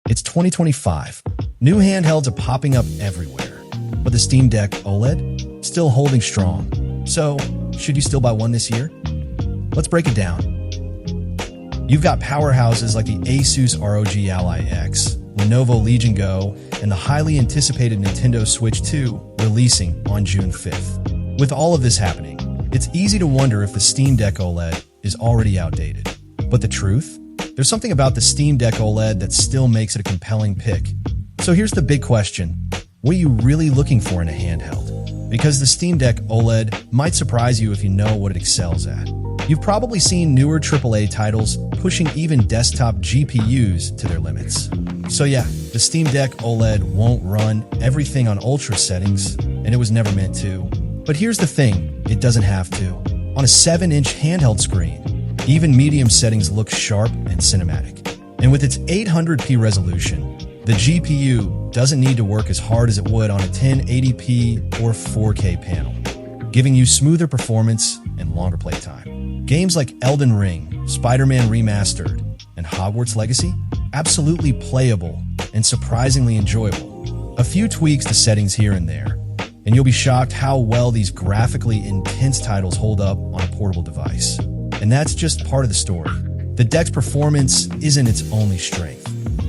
It's 2025. New handhelds are popping up everywhere, but the Steam Deck OLED still holding strong. So, should you still buy one this year? Let's break it down. You've got powerhouses like the Asus ROG Ally X, Lenovo Legion Go, and the highly anticipated Nintendo Switch 2 releasing on June 5th. With all of this happening, it's easy to wonder if the Steam Deck OLED is already outdated. But the truth? There's something about the Steam Deck OLED that still makes it a compelling pick. So here's the big question. What are you really looking for in a handheld? Because the Steam Deck OLED might surprise you if you know what it excels at. You've probably seen newer AAA titles pushing even desktop GPUs to their limits. So yeah, the Steam Deck OLED won't run everything on ultra settings, and it was never meant to. But here's the thing, it doesn't have to. On a 7-inch handheld screen, even medium settings look sharp and cinematic. And with its 800p resolution, the GPU doesn't need to work as hard as it would on a 1080p or 4K panel, giving you smoother performance and longer playtime. Games like Elden Ring, Spider-Man Remastered, and Hogwarts Legacy, absolutely playable and surprisingly enjoyable. A few tweaks to settings here and there, and you'll be shocked how well these graphically intense titles hold up on a portable device. And that's just part of the story. The Deck's performance isn't its only strength.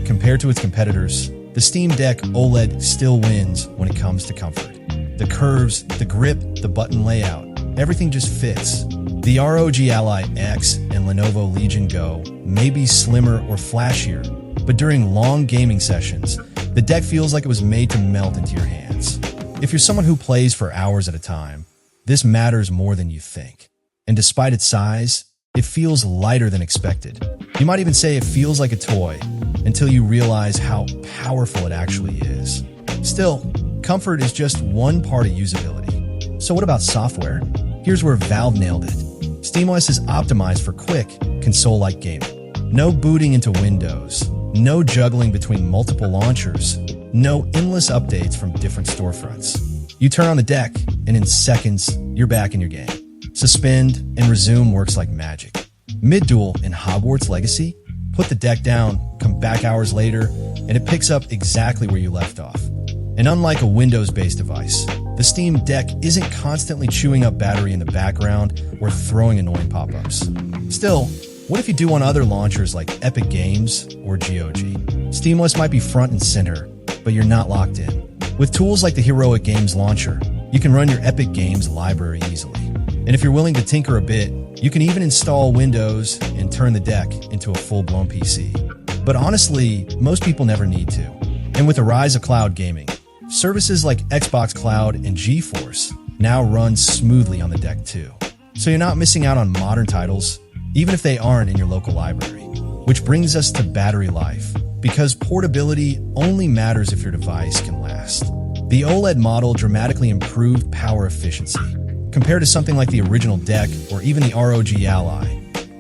Compared to its competitors, the Steam Deck OLED still wins when it comes to comfort. The curves, the grip, the button layout, everything just fits. The ROG Ally X and Lenovo Legion Go may be slimmer or flashier, but during long gaming sessions, the Deck feels like it was made to melt into your hands. If you're someone who plays for hours at a time, this matters more than you think. And despite its size, it feels lighter than expected. You might even say it feels like a toy until you realize how powerful it actually is. Still, comfort is just one part of usability. So what about software? Here's where Valve nailed it. SteamOS is optimized for quick, console-like gaming. No booting into Windows, no juggling between multiple launchers, no endless updates from different storefronts. You turn on the Deck, and in seconds, you're back in your game. Suspend and resume works like magic. Mid-duel in Hogwarts Legacy, put the Deck down, come back hours later, and it picks up exactly where you left off. And unlike a Windows-based device, the Steam Deck isn't constantly chewing up battery in the background or throwing annoying pop-ups. Still, what if you do on other launchers like Epic Games or GOG? SteamOS might be front and center, but you're not locked in. With tools like the Heroic Games Launcher, you can run your Epic Games library easily. And if you're willing to tinker a bit, you can even install Windows and turn the Deck into a full-blown PC. But honestly, most people never need to. And with the rise of cloud gaming, services like Xbox Cloud and GeForce now run smoothly on the Deck too. So you're not missing out on modern titles, even if they aren't in your local library. Which brings us to battery life, because portability only matters if your device can last. The OLED model dramatically improved power efficiency. Compared to something like the original Deck or even the ROG Ally,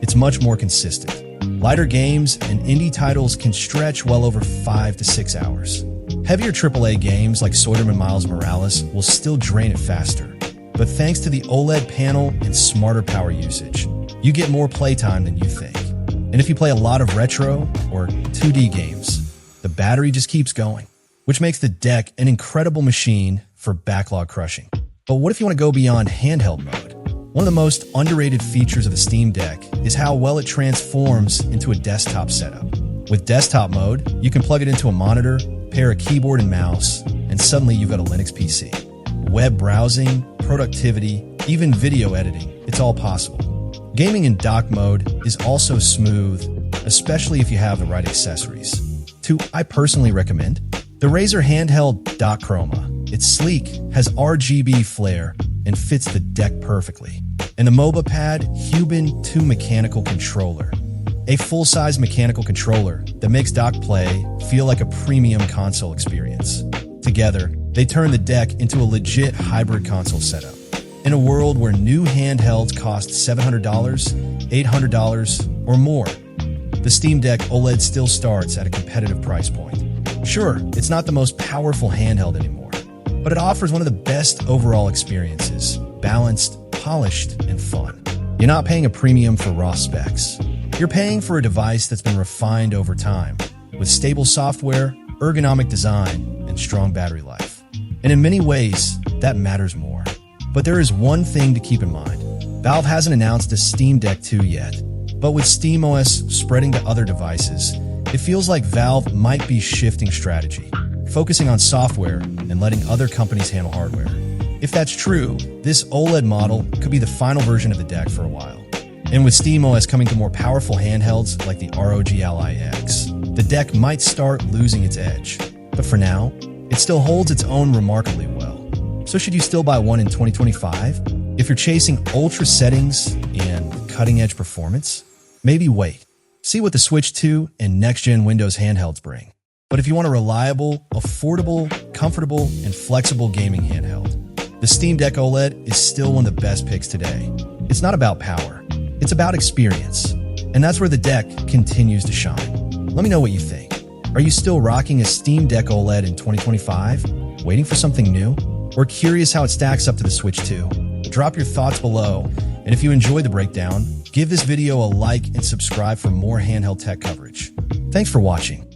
it's much more consistent. Lighter games and indie titles can stretch well over 5 to 6 hours. Heavier AAA games like Spider-Man Miles Morales will still drain it faster. But thanks to the OLED panel and smarter power usage, you get more playtime than you think. And if you play a lot of retro or 2D games, the battery just keeps going, which makes the Deck an incredible machine for backlog crushing. But what if you want to go beyond handheld mode? One of the most underrated features of the Steam Deck is how well it transforms into a desktop setup. With desktop mode, you can plug it into a monitor, pair a keyboard and mouse, and suddenly you've got a Linux PC. Web browsing, productivity, even video editing, it's all possible. Gaming in dock mode is also smooth, especially if you have the right accessories. I personally recommend the Razer handheld dock Chroma. It's sleek, has RGB flair, and fits the Deck perfectly. And the Mobapad Human 2 mechanical controller. A full-size mechanical controller that makes dock play feel like a premium console experience. Together, they turn the Deck into a legit hybrid console setup. In a world where new handhelds cost $700, $800, or more, the Steam Deck OLED still starts at a competitive price point. Sure, it's not the most powerful handheld anymore, but it offers one of the best overall experiences, balanced, polished, and fun. You're not paying a premium for raw specs. You're paying for a device that's been refined over time, with stable software, ergonomic design, and strong battery life. And in many ways, that matters more. But there is one thing to keep in mind. Valve hasn't announced a Steam Deck 2 yet, but with SteamOS spreading to other devices, it feels like Valve might be shifting strategy, focusing on software and letting other companies handle hardware. If that's true, this OLED model could be the final version of the deck for a while. And with SteamOS coming to more powerful handhelds like the ROG Ally X, the deck might start losing its edge. But for now, it still holds its own remarkably well. So should you still buy one in 2025? If you're chasing ultra settings and cutting-edge performance, maybe wait. See what the Switch 2 and next-gen Windows handhelds bring. But if you want a reliable, affordable, comfortable, and flexible gaming handheld, the Steam Deck OLED is still one of the best picks today. It's not about power, it's about experience. And that's where the deck continues to shine. Let me know what you think. Are you still rocking a Steam Deck OLED in 2025? Waiting for something new? Or curious how it stacks up to the Switch 2? Drop your thoughts below. And if you enjoyed the breakdown, give this video a like and subscribe for more handheld tech coverage. Thanks for watching.